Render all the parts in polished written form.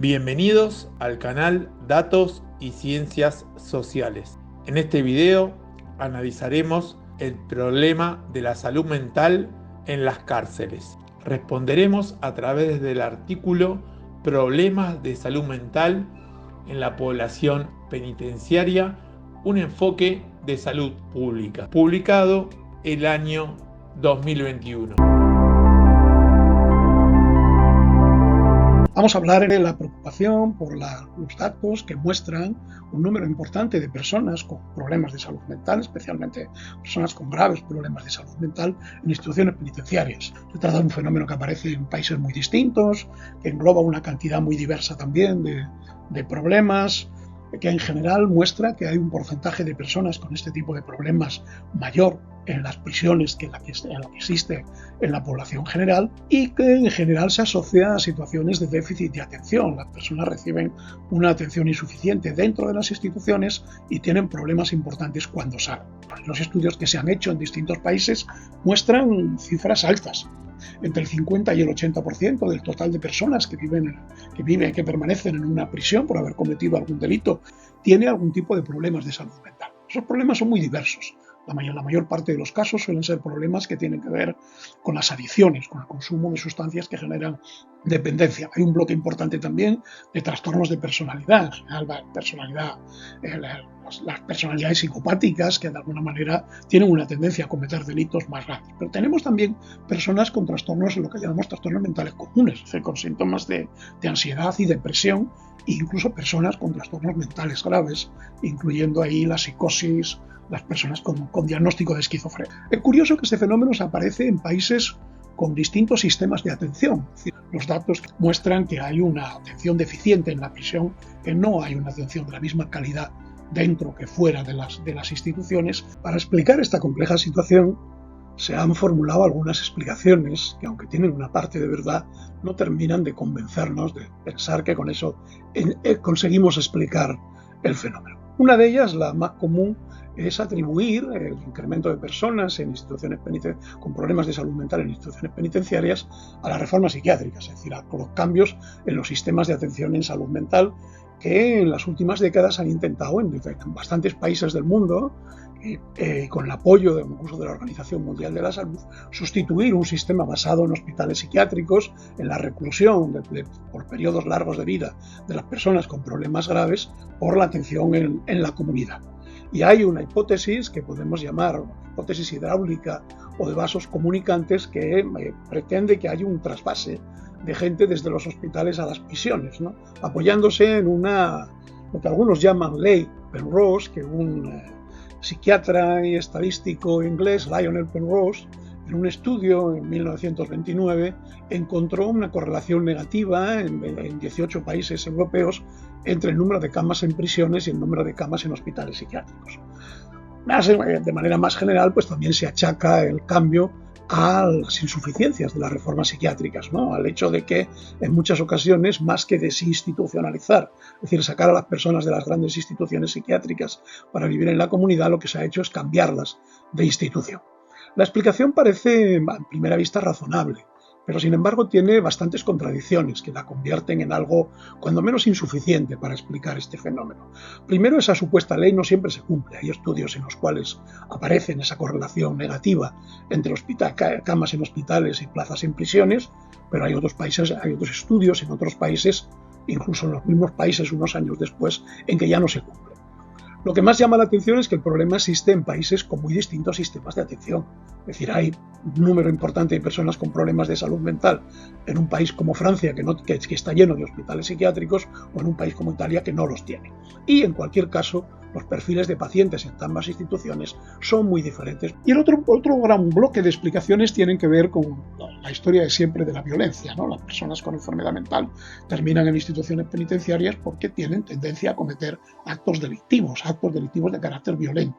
Bienvenidos al canal Datos y Ciencias Sociales. En este video analizaremos el problema de la salud mental en las cárceles. Responderemos a través del artículo Problemas de salud mental en la población penitenciaria, un enfoque de salud pública, publicado el año 2021. Vamos a hablar de la preocupación por los datos que muestran un número importante de personas con problemas de salud mental, especialmente personas con graves problemas de salud mental en instituciones penitenciarias. Se trata de un fenómeno que aparece en países muy distintos, que engloba una cantidad muy diversa también de problemas, que en general muestra que hay un porcentaje de personas con este tipo de problemas mayor en las prisiones que en la que existe en la población general, y que en general se asocia a situaciones de déficit de atención. Las personas reciben una atención insuficiente dentro de las instituciones y tienen problemas importantes cuando salen. Los estudios que se han hecho en distintos países muestran cifras altas. Entre el 50 y el 80% del total de personas que permanecen en una prisión por haber cometido algún delito tiene algún tipo de problemas de salud mental. Esos problemas son muy diversos. La mayor parte de los casos suelen ser problemas que tienen que ver con las adicciones, con el consumo de sustancias que generan dependencia. Hay un bloque importante también de trastornos de personalidad, las personalidades psicopáticas que de alguna manera tienen una tendencia a cometer delitos más grandes. Pero tenemos también personas con trastornos, lo que llamamos trastornos mentales comunes, es decir, con síntomas de ansiedad y depresión, e incluso personas con trastornos mentales graves, incluyendo ahí la psicosis, las personas con diagnóstico de esquizofrenia. Es curioso que este fenómeno se aparece en países con distintos sistemas de atención. Es decir, los datos muestran que hay una atención deficiente en la prisión, que no hay una atención de la misma calidad dentro que fuera de las instituciones. Para explicar esta compleja situación se han formulado algunas explicaciones que, aunque tienen una parte de verdad, no terminan de convencernos de pensar que con eso conseguimos explicar el fenómeno. Una de ellas, la más común, es atribuir el incremento de personas en instituciones con problemas de salud mental en instituciones penitenciarias a las reformas psiquiátricas, es decir, a los cambios en los sistemas de atención en salud mental que en las últimas décadas han intentado en bastantes países del mundo, con el apoyo incluso de la Organización Mundial de la Salud, sustituir un sistema basado en hospitales psiquiátricos, en la reclusión por periodos largos de vida de las personas con problemas graves, por la atención en la comunidad. Y hay una hipótesis que podemos llamar hipótesis hidráulica o de vasos comunicantes que pretende que haya un trasvase de gente desde los hospitales a las prisiones, ¿no? Apoyándose en lo que algunos llaman ley Penrose, que un psiquiatra y estadístico inglés, Lionel Penrose, en un estudio en 1929 encontró una correlación negativa en 18 países europeos entre el número de camas en prisiones y el número de camas en hospitales psiquiátricos. De manera más general, pues también se achaca el cambio a las insuficiencias de las reformas psiquiátricas, ¿no? Al hecho de que en muchas ocasiones, más que desinstitucionalizar, es decir, sacar a las personas de las grandes instituciones psiquiátricas para vivir en la comunidad, lo que se ha hecho es cambiarlas de institución. La explicación parece a primera vista razonable, pero sin embargo tiene bastantes contradicciones que la convierten en algo cuando menos insuficiente para explicar este fenómeno. Primero, esa supuesta ley no siempre se cumple. Hay estudios en los cuales aparece esa correlación negativa entre camas en hospitales y plazas en prisiones, pero hay otros estudios en otros países, incluso en los mismos países unos años después, en que ya no se cumple. Lo que más llama la atención es que el problema existe en países con muy distintos sistemas de atención. Es decir, hay un número importante de personas con problemas de salud mental en un país como Francia, que está lleno de hospitales psiquiátricos, o en un país como Italia, que no los tiene. Y en cualquier caso, los perfiles de pacientes en ambas instituciones son muy diferentes. Y el otro gran bloque de explicaciones tienen que ver con la historia de siempre de la violencia, ¿no? Las personas con enfermedad mental terminan en instituciones penitenciarias porque tienen tendencia a cometer actos delictivos de carácter violento.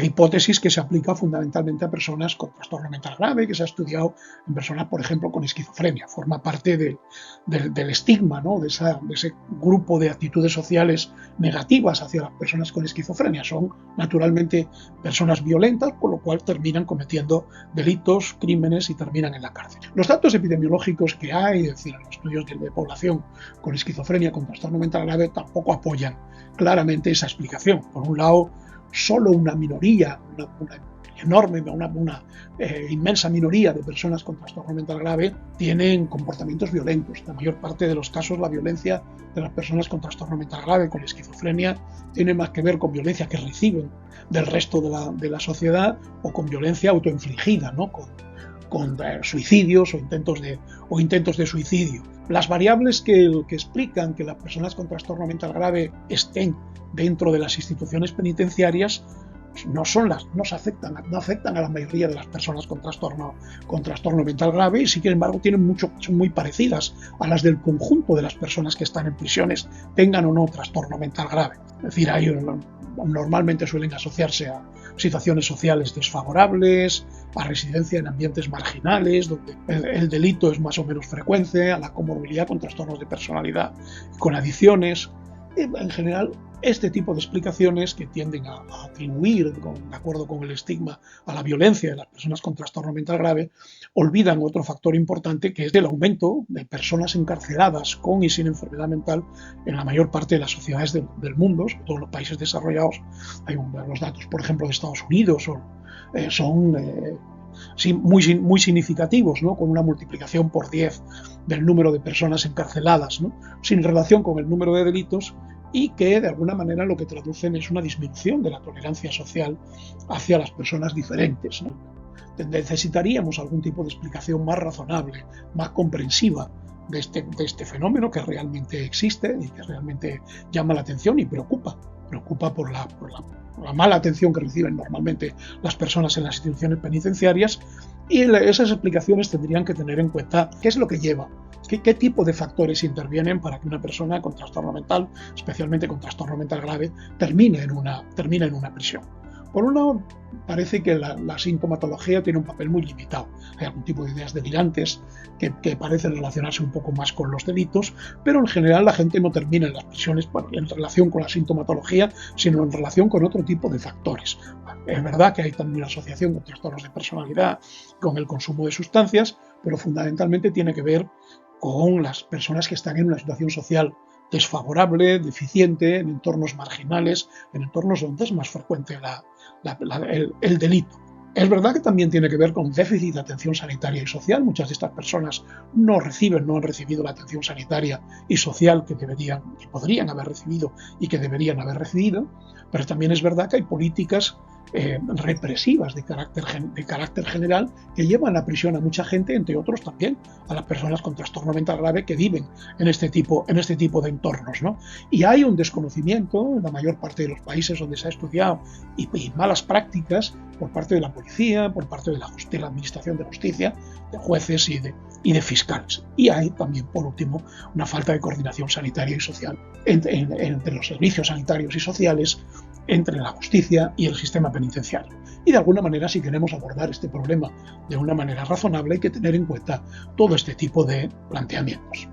hipótesis que se aplica fundamentalmente a personas con trastorno mental grave, que se ha estudiado en personas, por ejemplo, con esquizofrenia. Forma parte del estigma, ¿no? de ese grupo de actitudes sociales negativas hacia las personas con esquizofrenia. Son naturalmente personas violentas, por lo cual terminan cometiendo delitos, crímenes y terminan en la cárcel. Los datos epidemiológicos que hay, es decir, los estudios de población con esquizofrenia, con trastorno mental grave, tampoco apoyan claramente esa explicación. Por un lado, solo una minoría, una inmensa minoría de personas con trastorno mental grave tienen comportamientos violentos. En la mayor parte de los casos, la violencia de las personas con trastorno mental grave, con esquizofrenia, tiene más que ver con violencia que reciben del resto de la sociedad o con violencia autoinfligida, ¿no? con suicidios o intentos de suicidio. Las variables que explican que las personas con trastorno mental grave estén dentro de las instituciones penitenciarias no afectan a la mayoría de las personas con trastorno mental grave, y sin embargo son muy parecidas a las del conjunto de las personas que están en prisiones, tengan o no trastorno mental grave. Es decir, normalmente suelen asociarse a situaciones sociales desfavorables, a residencia en ambientes marginales, donde el delito es más o menos frecuente, a la comorbilidad con trastornos de personalidad, con adicciones. En general, este tipo de explicaciones que tienden a atribuir, de acuerdo con el estigma, a la violencia de las personas con trastorno mental grave, olvidan otro factor importante, que es el aumento de personas encarceladas con y sin enfermedad mental en la mayor parte de las sociedades del mundo, sobre todo en los países desarrollados. Los datos, por ejemplo, de Estados Unidos son muy significativos, ¿no? Con una multiplicación por 10 del número de personas encarceladas, ¿no? Sin relación con el número de delitos, y que de alguna manera lo que traducen es una disminución de la tolerancia social hacia las personas diferentes, ¿no? Necesitaríamos algún tipo de explicación más razonable, más comprensiva de este fenómeno que realmente existe y que realmente llama la atención y preocupa por la mala atención que reciben normalmente las personas en las instituciones penitenciarias, y esas explicaciones tendrían que tener en cuenta qué es lo que lleva, qué tipo de factores intervienen para que una persona con trastorno mental, especialmente con trastorno mental grave, termine en una prisión. Por un lado, parece que la sintomatología tiene un papel muy limitado. Hay algún tipo de ideas delirantes que parecen relacionarse un poco más con los delitos, pero en general la gente no termina en las prisiones en relación con la sintomatología, sino en relación con otro tipo de factores. Es verdad que hay también una asociación con trastornos de personalidad, con el consumo de sustancias, pero fundamentalmente tiene que ver con las personas que están en una situación social desfavorable, deficiente, en entornos marginales, en entornos donde es más frecuente el delito. Es verdad que también tiene que ver con déficit de atención sanitaria y social. Muchas de estas personas no han recibido la atención sanitaria y social que podrían haber recibido y que deberían haber recibido, pero también es verdad que hay políticas represivas de carácter general que llevan a prisión a mucha gente, entre otros también a las personas con trastorno mental grave que viven en este tipo de entornos, ¿no? Y hay un desconocimiento en la mayor parte de los países donde se ha estudiado y malas prácticas por parte de la policía, por parte de la administración de justicia, de jueces y de fiscales. Y hay también, por último, una falta de coordinación sanitaria y social entre los servicios sanitarios y sociales, entre la justicia y el sistema penitenciario. Y de alguna manera, si queremos abordar este problema de una manera razonable, hay que tener en cuenta todo este tipo de planteamientos.